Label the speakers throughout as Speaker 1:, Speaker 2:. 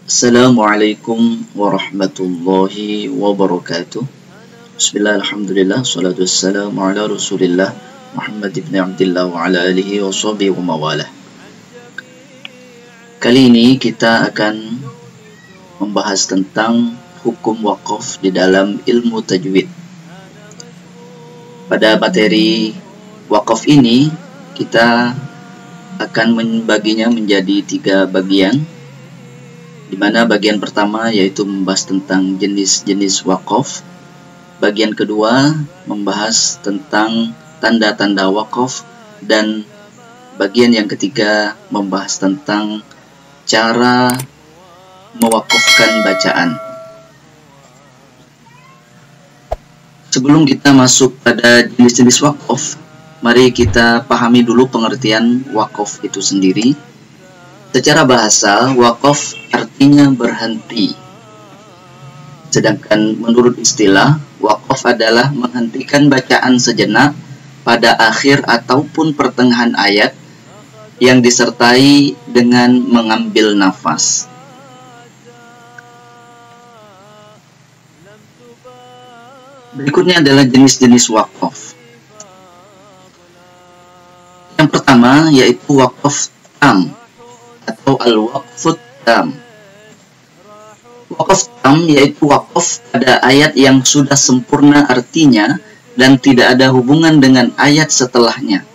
Speaker 1: Assalamualaikum warahmatullahi wabarakatuh. Bismillah, alhamdulillah, salatu wassalamu ala rasulillah Muhammad ibn Abdillah wa ala alihi wa sahbihi wa mawalah. Kali ini kita akan membahas tentang hukum wakaf di dalam ilmu tajwid. Pada materi wakaf ini kita akan membaginya menjadi 3 bagian, di mana bagian pertama yaitu membahas tentang jenis-jenis wakaf, bagian kedua membahas tentang tanda-tanda wakaf, dan bagian yang ketiga membahas tentang cara mewakafkan bacaan. Sebelum kita masuk pada jenis-jenis wakaf, mari kita pahami dulu pengertian wakaf itu sendiri. Secara bahasa, wakaf artinya berhenti. Sedangkan menurut istilah, wakaf adalah menghentikan bacaan sejenak pada akhir ataupun pertengahan ayat yang disertai dengan mengambil nafas. Berikutnya adalah jenis-jenis wakaf. Yang pertama yaitu wakaf tam atau al-waqfut tam. Wakaf tam yaitu wakaf pada ayat yang sudah sempurna artinya dan tidak ada hubungan dengan ayat setelahnya,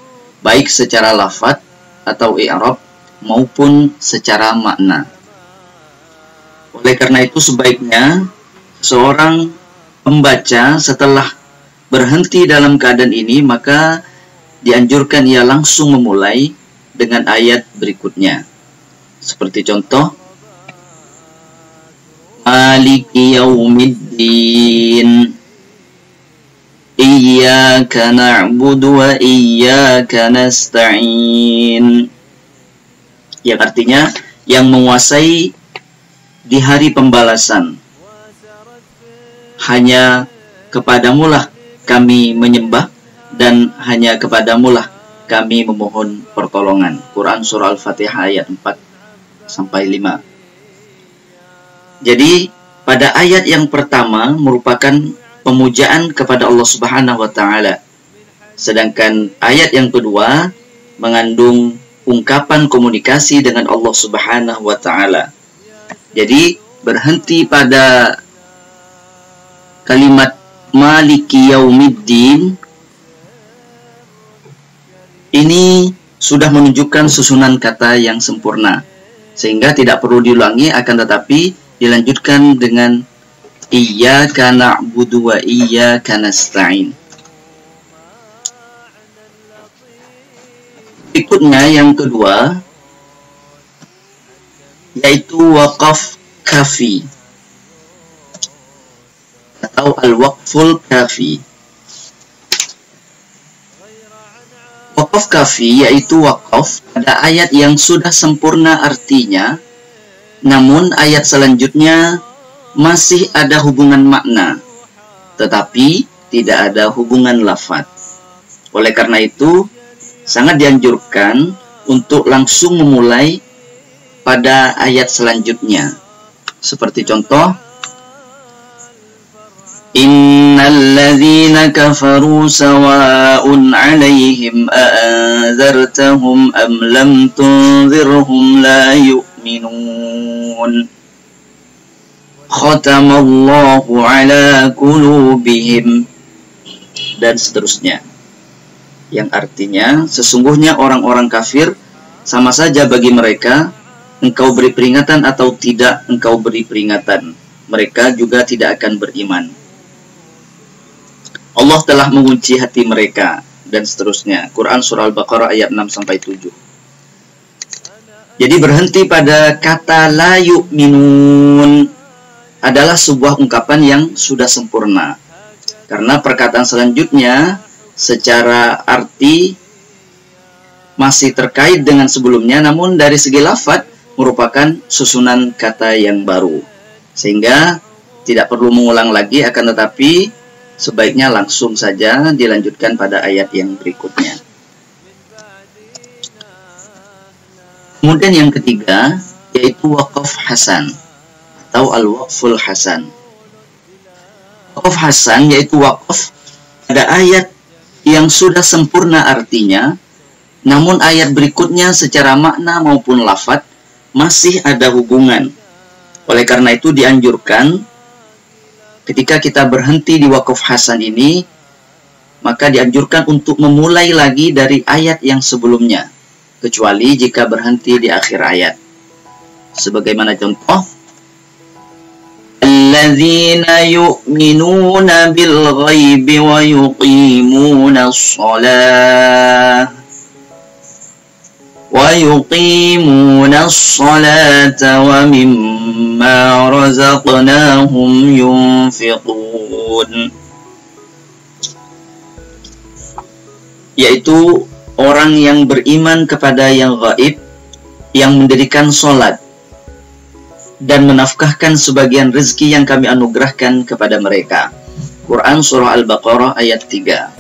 Speaker 1: baik secara lafadz atau i'rab maupun secara makna. Oleh karena itu sebaiknya seorang pembaca setelah berhenti dalam keadaan ini, maka dianjurkan ia langsung memulai dengan ayat berikutnya. Seperti contoh, Maliki yaumiddin, Iyyaka na'budu wa iyyaka nasta'in. Yang artinya, yang menguasai di hari pembalasan. Hanya kepadamulah kami menyembah dan hanya kepadamulah kami memohon pertolongan. Quran Surah Al-Fatihah ayat 4-5. Jadi pada ayat yang pertama merupakan pemujaan kepada Allah Subhanahu wa Ta'ala. Sedangkan ayat yang kedua mengandung ungkapan komunikasi dengan Allah Subhanahu wa Ta'ala. Jadi berhenti pada kalimat Maliki yaumiddin ini sudah menunjukkan susunan kata yang sempurna, sehingga tidak perlu diulangi, akan tetapi dilanjutkan dengan Iyyaka na'budu wa iyyaka nasta'in. Berikutnya yang kedua yaitu wakaf kafi atau al-waqful kafi. Wakaf kafi yaitu wakaf pada ayat yang sudah sempurna artinya, namun ayat selanjutnya masih ada hubungan makna, tetapi tidak ada hubungan lafadz. Oleh karena itu, sangat dianjurkan untuk langsung memulai pada ayat selanjutnya. Seperti contoh, Innal ladzina kafaru sawa'un 'alaihim a'anzartahum am lam tunzirhum la yu'minun. Khatamallahu 'ala qulubihim, dan seterusnya. Yang artinya sesungguhnya orang-orang kafir sama saja bagi mereka, engkau beri peringatan atau tidak engkau beri peringatan, mereka juga tidak akan beriman. Allah telah mengunci hati mereka, dan seterusnya. Quran Surah Al-Baqarah ayat 6-7. Jadi berhenti pada kata la yu'minun adalah sebuah ungkapan yang sudah sempurna, karena perkataan selanjutnya secara arti masih terkait dengan sebelumnya, namun dari segi lafadz merupakan susunan kata yang baru, sehingga tidak perlu mengulang lagi, akan tetapi sebaiknya langsung saja dilanjutkan pada ayat yang berikutnya. Kemudian yang ketiga yaitu wakaf hasan. atau al-waqful hasan. Waqf hasan yaitu waqf pada ayat yang sudah sempurna artinya, namun ayat berikutnya secara makna maupun lafadz masih ada hubungan. Oleh karena itu dianjurkan ketika kita berhenti di waqf hasan ini, maka dianjurkan untuk memulai lagi dari ayat yang sebelumnya, kecuali jika berhenti di akhir ayat. Sebagaimana contoh, alladzina yu'minuna bil ghaibi wa yuqimuna as-salata wa mimma razaqnahum yunfiqun, yaitu orang yang beriman kepada yang gaib, yang mendirikan sholat dan menafkahkan sebagian rezeki yang kami anugerahkan kepada mereka. Quran Surah Al-Baqarah ayat 3.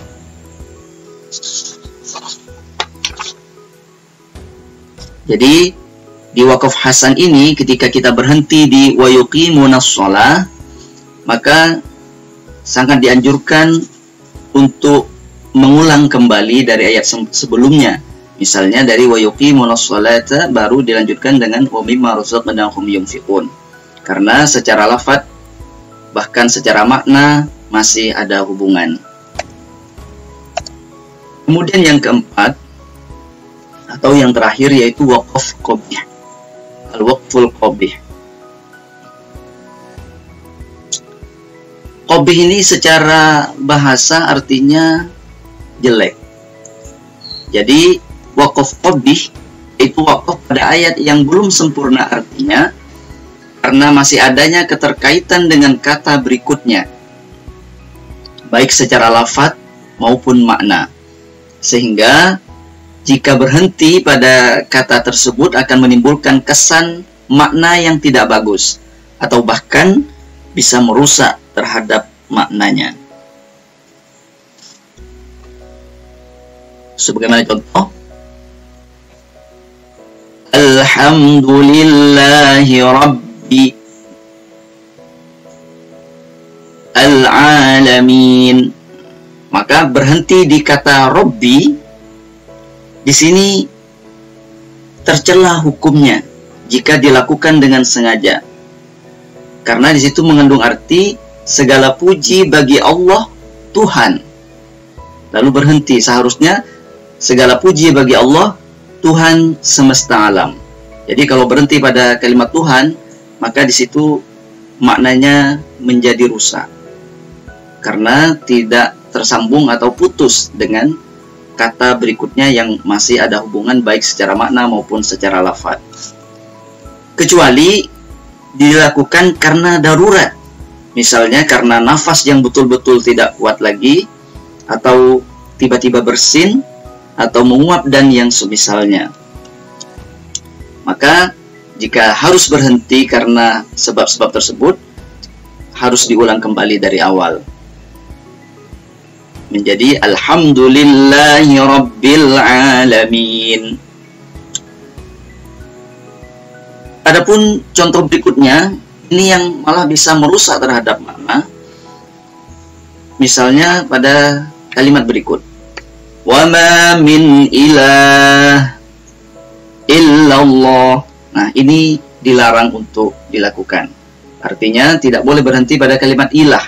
Speaker 1: Jadi di waqf hasan ini ketika kita berhenti di wa yuqimunas shalah, maka sangat dianjurkan untuk mengulang kembali dari ayat sebelumnya. Misalnya dari wa yuqimunas sholata baru dilanjutkan dengan wa mimma razaqnahum yunfiqun. Karena secara lafadz bahkan secara makna masih ada hubungan. Kemudian yang keempat atau yang terakhir yaitu waqf qabih. Al-waqful qabih. Qabih ini secara bahasa artinya jelek. Jadi waqf qabih itu waqf pada ayat yang belum sempurna artinya, karena masih adanya keterkaitan dengan kata berikutnya, baik secara lafadz maupun makna. Sehingga jika berhenti pada kata tersebut akan menimbulkan kesan makna yang tidak bagus, atau bahkan bisa merusak terhadap maknanya. Sebagaimana contoh, alhamdulillahi rabbi al-alamin. Maka berhenti di kata rabbi di sini tercela hukumnya jika dilakukan dengan sengaja, karena di situ mengandung arti segala puji bagi Allah Tuhan. Lalu berhenti, seharusnya segala puji bagi Allah Tuhan semesta alam. Jadi kalau berhenti pada kalimat Tuhan, maka di situ maknanya menjadi rusak karena tidak tersambung atau putus dengan kata berikutnya yang masih ada hubungan baik secara makna maupun secara lafadz. Kecuali dilakukan karena darurat, misalnya karena nafas yang betul-betul tidak kuat lagi, atau tiba-tiba bersin, atau menguap dan yang semisalnya. Maka jika harus berhenti karena sebab-sebab tersebut, harus diulang kembali dari awal menjadi alhamdulillahi rabbil alamin. Adapun contoh berikutnya, ini yang malah bisa merusak terhadap makna. Misalnya pada kalimat berikut, wa ma min ilah illallah. Nah, ini dilarang untuk dilakukan. Artinya tidak boleh berhenti pada kalimat ilah,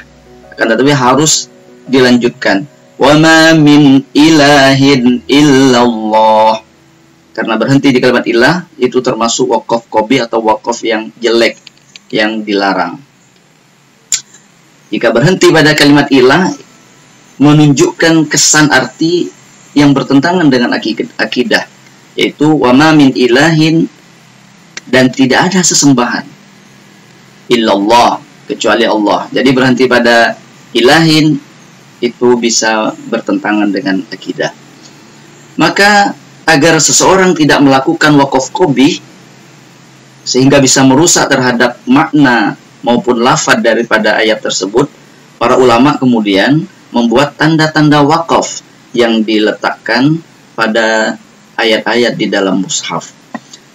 Speaker 1: akan tetapi harus dilanjutkan. Wa ma min ilahin illallah. Karena berhenti di kalimat ilah itu termasuk waqf qabih atau waqf yang jelek, yang dilarang. Jika berhenti pada kalimat ilah menunjukkan kesan arti yang bertentangan dengan akidah, yaitu wa ma min ilahin, dan tidak ada sesembahan illallah kecuali Allah. Jadi berhenti pada ilahin itu bisa bertentangan dengan akidah. Maka agar seseorang tidak melakukan waqf qabih sehingga bisa merusak terhadap makna maupun lafadz daripada ayat tersebut, para ulama kemudian membuat tanda-tanda waqaf yang diletakkan pada ayat-ayat di dalam mushaf.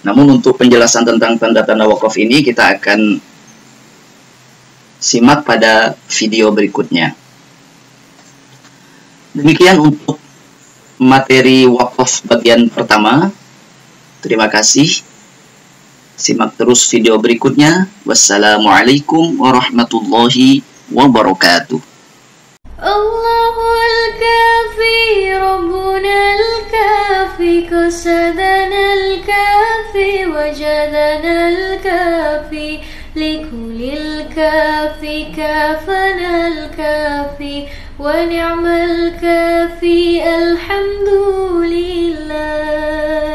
Speaker 1: Namun untuk penjelasan tentang tanda-tanda waqaf ini kita akan Simak pada video berikutnya. Demikian untuk materi wakaf bagian pertama. Terima kasih. Simak terus video berikutnya. Wassalamualaikum warahmatullahi wabarakatuh.
Speaker 2: Allahul Kafi, Rabbunal Kafi, Qasadanal Kafi, Wajadanal Kafi, Likulil Kafi, Kafanal Kafi, wa ni'mal kafi, alhamdulillah.